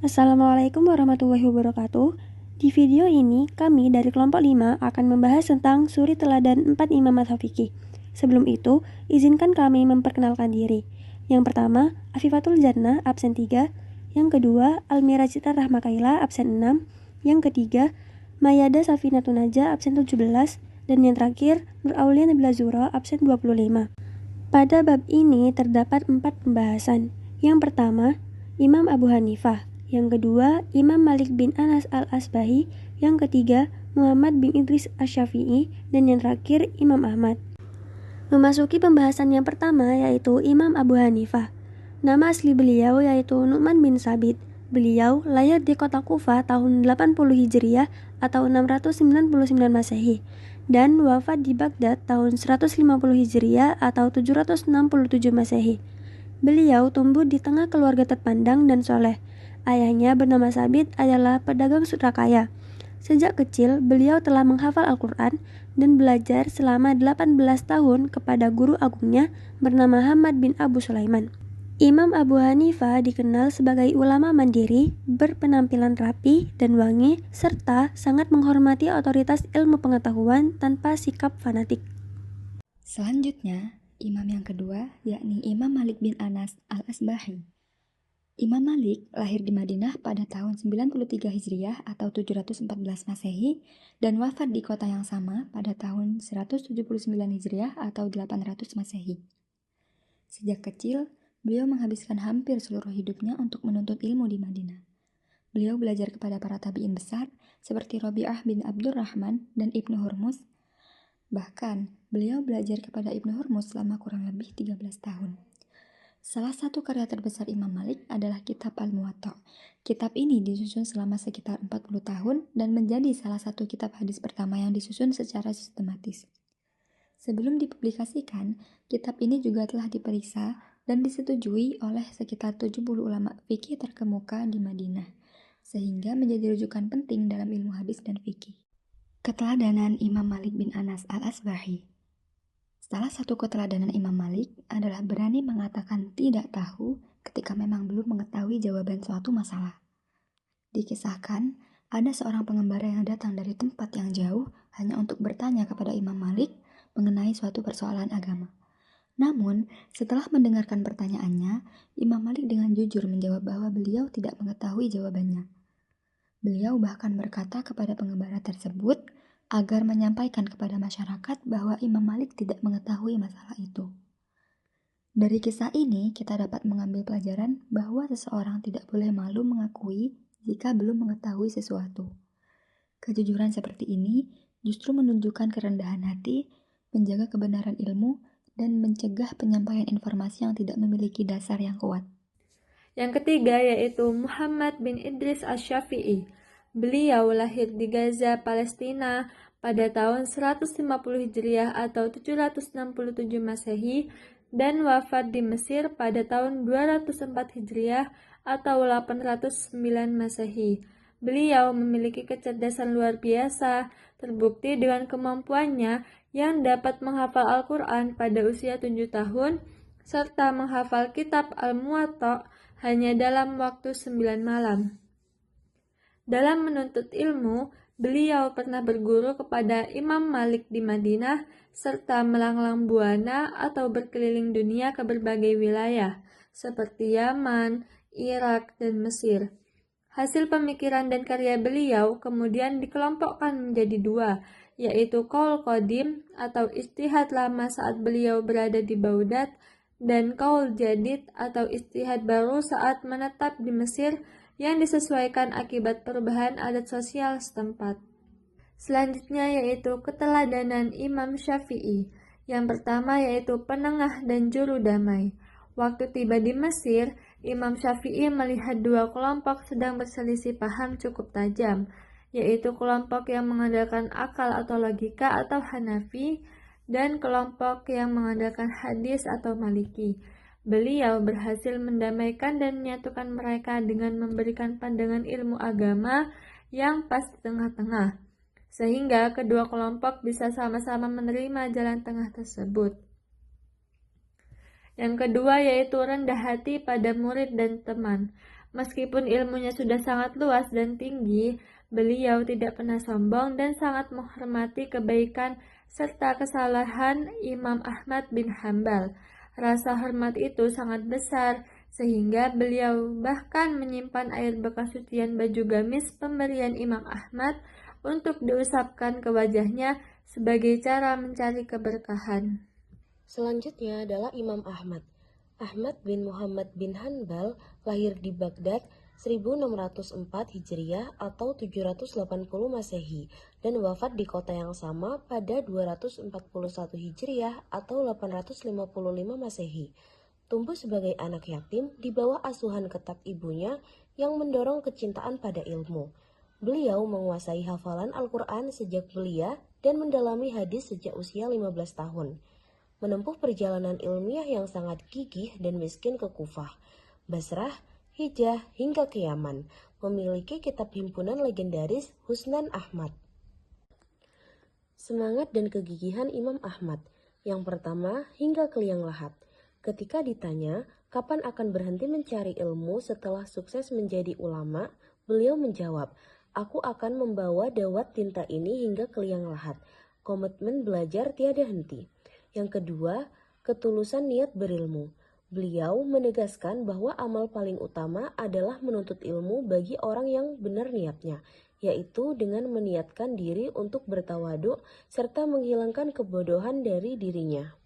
Assalamualaikum warahmatullahi wabarakatuh. Di video ini, kami dari kelompok 5 akan membahas tentang suri teladan 4 imam mazhab fikih. Sebelum itu, izinkan kami memperkenalkan diri. Yang pertama, Afifatul Jannah, absen 3. Yang kedua, Almira Citra Rahmakaila, absen 6. Yang ketiga, Mayada Safinatun Naja, absen 17. Dan yang terakhir, Nur Aulia Nabila Zura, absen 25. Pada bab ini terdapat 4 pembahasan. Yang pertama, Imam Abu Hanifah. Yang kedua, Imam Malik bin Anas al-Asbahi. Yang ketiga, Muhammad bin Idris asy-Syafi'i. Dan yang terakhir, Imam Ahmad. Memasuki pembahasan yang pertama, yaitu Imam Abu Hanifah. Nama asli beliau yaitu Nu'man bin Sabit. Beliau lahir di kota Kufah tahun 80 Hijriah atau 699 Masehi dan wafat di Baghdad tahun 150 Hijriah atau 767 Masehi. Beliau tumbuh di tengah keluarga terpandang dan soleh. Ayahnya bernama Sabit adalah pedagang sutrakaya. Sejak kecil, beliau telah menghafal Al-Quran dan belajar selama 18 tahun kepada guru agungnya bernama Hamad bin Abu Sulaiman. Imam Abu Hanifah dikenal sebagai ulama mandiri, berpenampilan rapi dan wangi, serta sangat menghormati otoritas ilmu pengetahuan tanpa sikap fanatik. Selanjutnya, imam yang kedua yakni Imam Malik bin Anas al-Asbahi. Imam Malik lahir di Madinah pada tahun 93 Hijriah atau 714 Masehi dan wafat di kota yang sama pada tahun 179 Hijriah atau 800 Masehi. Sejak kecil, beliau menghabiskan hampir seluruh hidupnya untuk menuntut ilmu di Madinah. Beliau belajar kepada para tabi'in besar seperti Rabi'ah bin Abdurrahman dan Ibnu Hurmuz. Bahkan, beliau belajar kepada Ibnu Hurmuz selama kurang lebih 13 tahun. Salah satu karya terbesar Imam Malik adalah Kitab Al-Muwatta'. Kitab ini disusun selama sekitar 40 tahun dan menjadi salah satu kitab hadis pertama yang disusun secara sistematis. Sebelum dipublikasikan, kitab ini juga telah diperiksa dan disetujui oleh sekitar 70 ulama fikih terkemuka di Madinah, sehingga menjadi rujukan penting dalam ilmu hadis dan fikih. Keteladanan Imam Malik bin Anas al-Asbahi. Salah satu keteladanan Imam Malik adalah berani mengatakan tidak tahu ketika memang belum mengetahui jawaban suatu masalah. Dikisahkan, ada seorang pengembara yang datang dari tempat yang jauh hanya untuk bertanya kepada Imam Malik mengenai suatu persoalan agama. Namun, setelah mendengarkan pertanyaannya, Imam Malik dengan jujur menjawab bahwa beliau tidak mengetahui jawabannya. Beliau bahkan berkata kepada pengembara tersebut agar menyampaikan kepada masyarakat bahwa Imam Malik tidak mengetahui masalah itu. Dari kisah ini, kita dapat mengambil pelajaran bahwa seseorang tidak boleh malu mengakui jika belum mengetahui sesuatu. Kejujuran seperti ini justru menunjukkan kerendahan hati, menjaga kebenaran ilmu, dan mencegah penyampaian informasi yang tidak memiliki dasar yang kuat. Yang ketiga yaitu Muhammad bin Idris asy-Syafi'i. Beliau lahir di Gaza, Palestina pada tahun 150 Hijriah atau 767 Masehi dan wafat di Mesir pada tahun 204 Hijriah atau 809 Masehi. Beliau memiliki kecerdasan luar biasa, terbukti dengan kemampuannya yang dapat menghafal Al-Quran pada usia 7 tahun, serta menghafal kitab Al-Muwatta' hanya dalam waktu 9 malam. Dalam menuntut ilmu, beliau pernah berguru kepada Imam Malik di Madinah, serta melanglang buana atau berkeliling dunia ke berbagai wilayah, seperti Yaman, Irak, dan Mesir. Hasil pemikiran dan karya beliau kemudian dikelompokkan menjadi dua, yaitu Qaul Qadim atau ijtihad lama saat beliau berada di Baghdad, dan Qaul Jadid atau ijtihad baru saat menetap di Mesir yang disesuaikan akibat perubahan adat sosial setempat. Selanjutnya yaitu keteladanan Imam Syafi'i. Yang pertama yaitu penengah dan juru damai. Waktu tiba di Mesir, Imam Syafi'i melihat dua kelompok sedang berselisih paham cukup tajam, yaitu kelompok yang mengandalkan akal atau logika atau Hanafi, dan kelompok yang mengandalkan hadis atau Maliki. Beliau berhasil mendamaikan dan menyatukan mereka dengan memberikan pandangan ilmu agama yang pas di tengah-tengah, sehingga kedua kelompok bisa sama-sama menerima jalan tengah tersebut. Yang kedua yaitu rendah hati pada murid dan teman. Meskipun ilmunya sudah sangat luas dan tinggi, beliau tidak pernah sombong dan sangat menghormati kebaikan serta kesalahan Imam Ahmad bin Hambal. Rasa hormat itu sangat besar, sehingga beliau bahkan menyimpan air bekas cucian baju gamis pemberian Imam Ahmad untuk diusapkan ke wajahnya sebagai cara mencari keberkahan. Selanjutnya adalah Imam Ahmad. Ahmad bin Muhammad bin Hanbal lahir di Baghdad 1604 Hijriah atau 780 Masehi dan wafat di kota yang sama pada 241 Hijriah atau 855 Masehi. Tumbuh sebagai anak yatim di bawah asuhan ketat ibunya yang mendorong kecintaan pada ilmu. Beliau menguasai hafalan Al-Quran sejak belia dan mendalami hadis sejak usia 15 tahun. Menempuh perjalanan ilmiah yang sangat gigih dan miskin ke Kufah, Basrah, Hijaz, hingga ke Yaman, memiliki kitab himpunan legendaris Husnan Ahmad. Semangat dan kegigihan Imam Ahmad. Yang pertama, hingga ke liang lahat. Ketika ditanya, kapan akan berhenti mencari ilmu setelah sukses menjadi ulama, beliau menjawab, "Aku akan membawa dawat tinta ini hingga ke liang lahat." Komitmen belajar tiada henti. Yang kedua, ketulusan niat berilmu. Beliau menegaskan bahwa amal paling utama adalah menuntut ilmu bagi orang yang benar niatnya, yaitu dengan meniatkan diri untuk bertawaduk serta menghilangkan kebodohan dari dirinya.